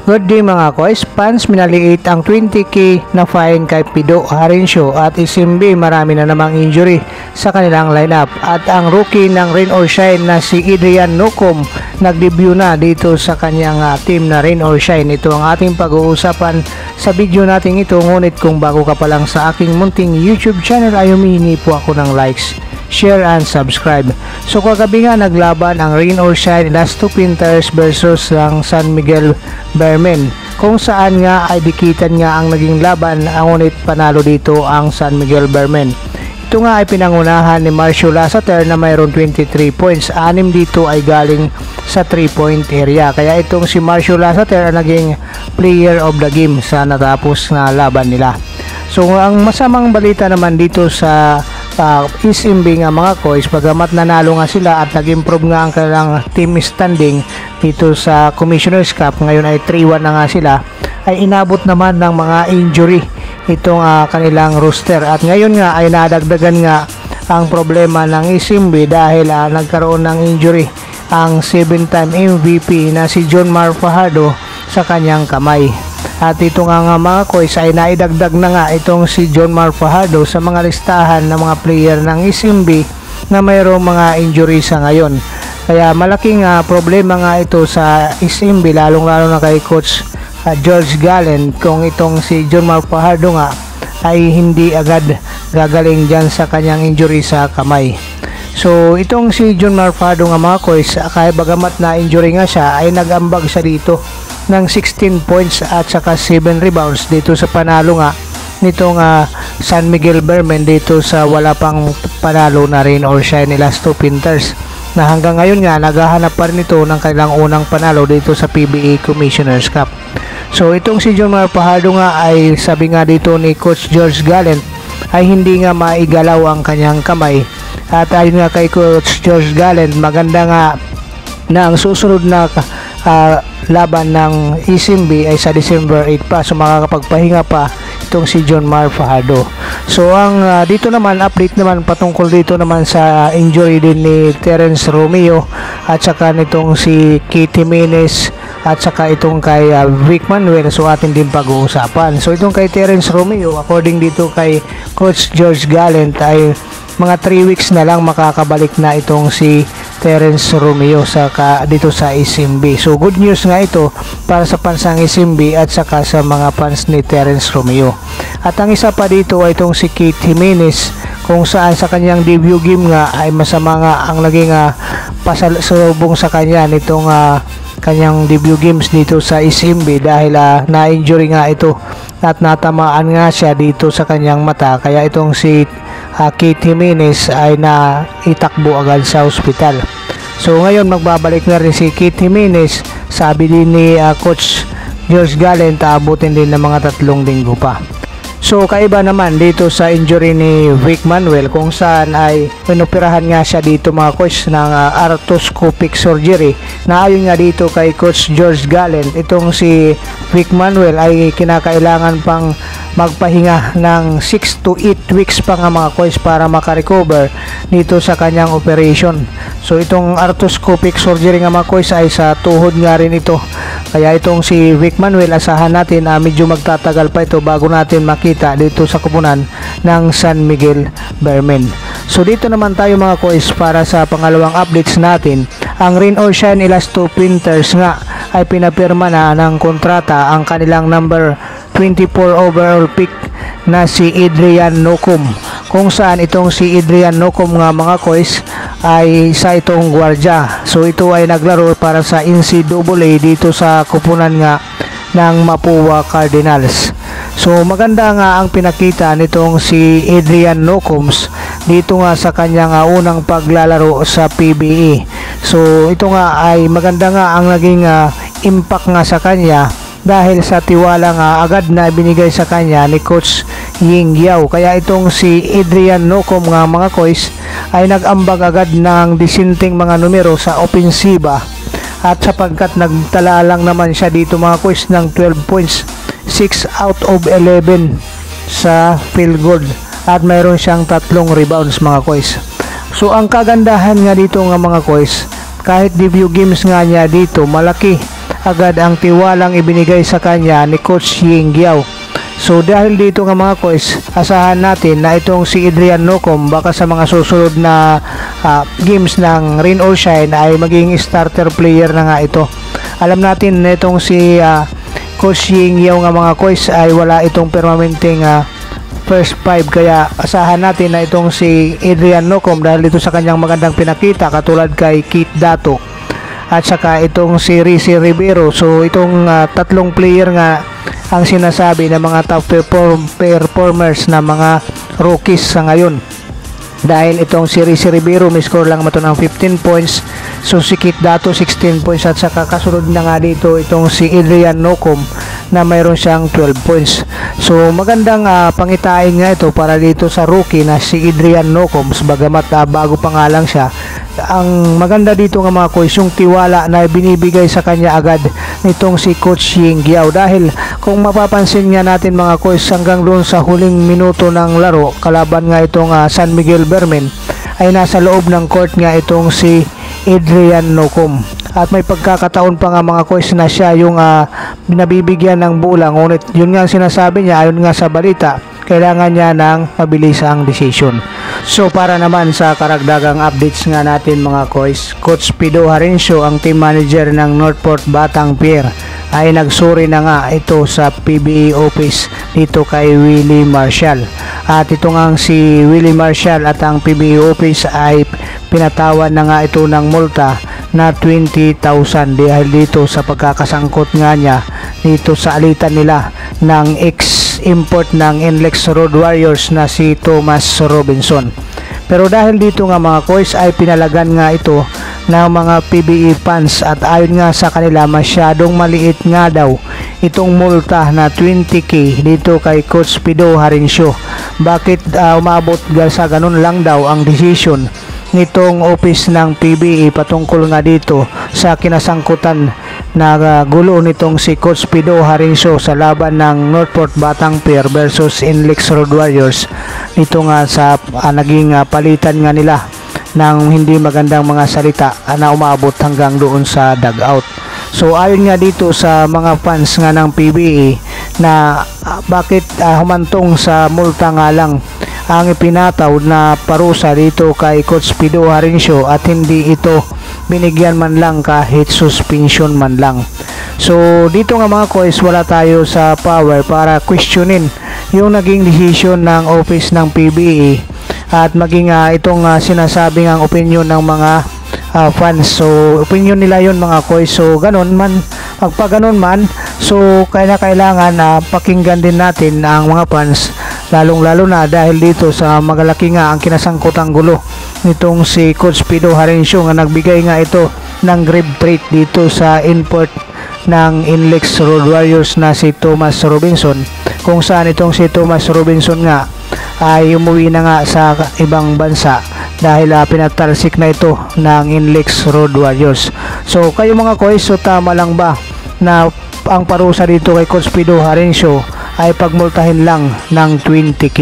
Good day mga kois, fans minaliit ang 20k na fine kay Pido Harincio at SMB marami na namang injury sa kanilang lineup at ang rookie ng Rain or Shine na si Adrian Nocum nag-debut na dito sa kanyang team na Rain or Shine. Ito ang ating pag-uusapan sa video natin ito, ngunit kung bago ka pa lang sa aking munting YouTube channel ay humihingi po ako ng likes, share and subscribe. So kagabi nga naglaban ang Rain or Shine Las Two Pinters versus ang San Miguel Bearmen, kung saan nga ay dikitan nga ang naging laban, ngunit panalo dito ang San Miguel Bearmen. Ito nga ay pinangunahan ni Marcio Lasater na mayroon 23 points, 6 dito ay galing sa 3-point area, kaya itong si Marcio Lasater ang naging player of the game sa natapos na laban nila. So ang masamang balita naman dito sa SMB nga mga kois, pagamat nanalo nga sila at nag-improve nga ang kanilang team standing dito sa Commissioner's Cup, ngayon ay 3-1 na nga sila, ay inabot naman ng mga injury itong kanilang roster at ngayon nga ay nadagdagan nga ang problema ng SMB dahil nagkaroon ng injury ang 7-time MVP na si John Mar Fajardo sa kanyang kamay. At ito nga mga kois ay naidagdag na nga itong si John Mar Fajardo sa mga listahan ng mga player ng SMB na mayroong mga injury sa ngayon. Kaya malaking problema nga ito sa SMB, lalong-lalo na kay Coach George Gallen, kung itong si John Mar Fajardo nga ay hindi agad gagaling dyan sa kanyang injury sa kamay. So itong si John Mar Fajardo nga mga kois, kaya bagamat na injury nga siya ay nag-ambag siya dito ng 16 points at saka 7 rebounds dito sa panalo nga nitong San Miguel Bearmen dito sa wala pang panalo na Rain or Shine ni Las Two Pinters, na hanggang ngayon nga naghahanap pa rin ito ng kanilang unang panalo dito sa PBA Commissioner's Cup. So itong si John Mar Fajardo nga ay sabi nga dito ni Coach George Gallen ay hindi nga maigalaw ang kanyang kamay, at ayun nga kay Coach George Gallen, maganda nga na ang susunod na laban ng SMB ay sa December 8 pa, so makakapagpahinga pa itong si John Mar Fajardo. So ang dito naman update naman patungkol dito naman sa injury din ni Terence Romeo at saka nitong si Keith Jimenez at saka itong kay Vic Manuel, so atin din pag-uusapan. So itong kay Terence Romeo, according dito kay Coach George Gallen, ay mga 3 weeks na lang makakabalik na itong si Terence Romeo dito sa SMB. So good news nga ito para sa pansang SMB at saka sa mga fans ni Terence Romeo. At ang isa pa dito ay itong si Keith Jimenez, kung saan sa kanyang debut game nga ay masama nga ang naging pasalubong sa kanya nitong kanyang debut games dito sa SMB dahil na-injury nga ito at natamaan nga siya dito sa kanyang mata, kaya itong si Keith Jimenez ay naitakbo agad sa ospital. So ngayon magbabalik na rin si Keith Jimenez, sabi din ni Coach George Gallen, taabutin din ng mga 3 linggo pa. So kaiba naman dito sa injury ni Vic Manuel, kung saan ay pinoperahan nga siya dito mga coach ng arthroscopic surgery, na ayon nga dito kay Coach George Gallen, itong si Vic Manuel ay kinakailangan pang magpahinga ng 6 to 8 weeks pa nga mga coach para makarecover dito sa kanyang operation. So itong arthroscopic surgery nga mga coach ay sa tuhod nga rin ito, kaya itong si Vic Manuel asahan natin medyo magtatagal pa ito bago natin makita dito sa kupunan ng San Miguel Bearmen. So dito naman tayo mga coach para sa pangalawang updates natin. Ang Rain or Shine Las Two Pinters nga ay pinapirma na ng kontrata ang kanilang number 24 overall pick na si Adrian Nocum, kung saan itong si Adrian Nocum nga mga kois ay isa itong gwardiya. So ito ay naglaro para sa NCAA dito sa kupunan nga ng Mapua Cardinals. So maganda nga ang pinakita nitong si Adrian Nocum dito nga sa kanyang unang paglalaro sa PBA. So ito nga ay maganda nga ang naging impact nga sa kanya dahil sa tiwala nga agad na binigay sa kanya ni Coach Ying Yao. Kaya itong si Adrian Nocum nga mga kois ay nag-ambag agad ng disinting mga numero sa opensiba, at sapagkat nagtala lang naman siya dito mga kois ng 12 points, 6 out of 11 sa field goal, at mayroon siyang 3 rebounds mga kois. So ang kagandahan nga dito nga mga kois, kahit debut games nga niya dito, malaki agad ang tiwalang ibinigay sa kanya ni Coach Ying Giao. So dahil dito nga mga kois, asahan natin na itong si Adrian Nocom baka sa mga susunod na games ng Rain or Shine ay maging starter player na nga ito. Alam natin na itong si Coach Ying Giao nga mga kois ay wala itong permanenteng first 5, kaya asahan natin na itong si Adrian Nocom dahil dito sa kanyang magandang pinakita katulad kay Keith Dato at saka itong si Rizy Rivero. So itong tatlong player nga ang sinasabi ng mga top performers na mga rookies sa ngayon. Dahil itong si Rizy Rivero may score lang mato ng 15 points. So si Keith Dato 16 points at saka kasunod na nga dito itong si Adrian Nocom na mayroon siyang 12 points. So magandang pangitain nga ito para dito sa rookie na si Adrian Nocom, bagamat bago pa nga lang siya. Ang maganda dito nga mga kois, yung tiwala na binibigay sa kanya agad nitong si Coach Ying Giao. Dahil kung mapapansin nga natin mga kois, hanggang doon sa huling minuto ng laro kalaban nga itong San Miguel Beermen ay nasa loob ng court nga itong si Adrian Nocom. At may pagkakataon pa nga mga kois na siya yung nabibigyan ng bola, ngunit yun nga sinasabi niya, ayon nga sa balita, kailangan niya ng mabilisang decision. So para naman sa karagdagang updates nga natin mga kois, Coach Pido Harencio, ang team manager ng Northport Batang Pier, ay nagsuri na nga ito sa PBA office dito kay Willie Marshall. At ito nga si Willie Marshall at ang PBA office ay pinatawan na nga ito ng multa na 20,000 dahil dito sa pagkakasangkot nga niya dito sa alitan nila ng ex-import ng NLEX Road Warriors na si Thomas Robinson. Pero dahil dito nga mga kois ay pinalagan nga ito ng mga PBA fans at ayon nga sa kanila masyadong maliit nga daw itong multa na 20k dito kay Coach Pido Harencio. Bakit umabot sa ganun lang daw ang decision nitong office ng PBA patungkol nga dito sa kinasangkutan na gulo nitong si Coach Pido Harencio sa laban ng Northport Batang Pier versus NLEX Road Warriors. Dito nga sa naging palitan nga nila ng hindi magandang mga salita na umabot hanggang doon sa dugout. So ayon nga dito sa mga fans nga ng PBA na bakit humantong sa multa nga lang ang ipinataw na parusa dito kay Coach Pido Harencio at hindi ito binigyan man lang kahit suspension man lang. So dito nga mga kois, wala tayo sa power para questionin yung naging decision ng office ng PBA at maging itong sinasabing ang opinion ng mga fans. So opinion nila yun mga kois. So ganun man, pagpaganon man, so kailangan pakinggan din natin ang mga fans, lalong-lalo na dahil dito sa magalaki nga ang kinasangkutang gulo nitong si Coach Pido Harencio nga nagbigay nga ito ng grave threat dito sa import ng NLEX Road Warriors na si Thomas Robinson, kung saan itong si Thomas Robinson nga ay umuwi na nga sa ibang bansa dahil pinatalsik na ito ng NLEX Road Warriors. So kayo mga kois, so tama lang ba na ang parusa dito kay Coach Pido Harencio ay pagmultahin lang ng 20k?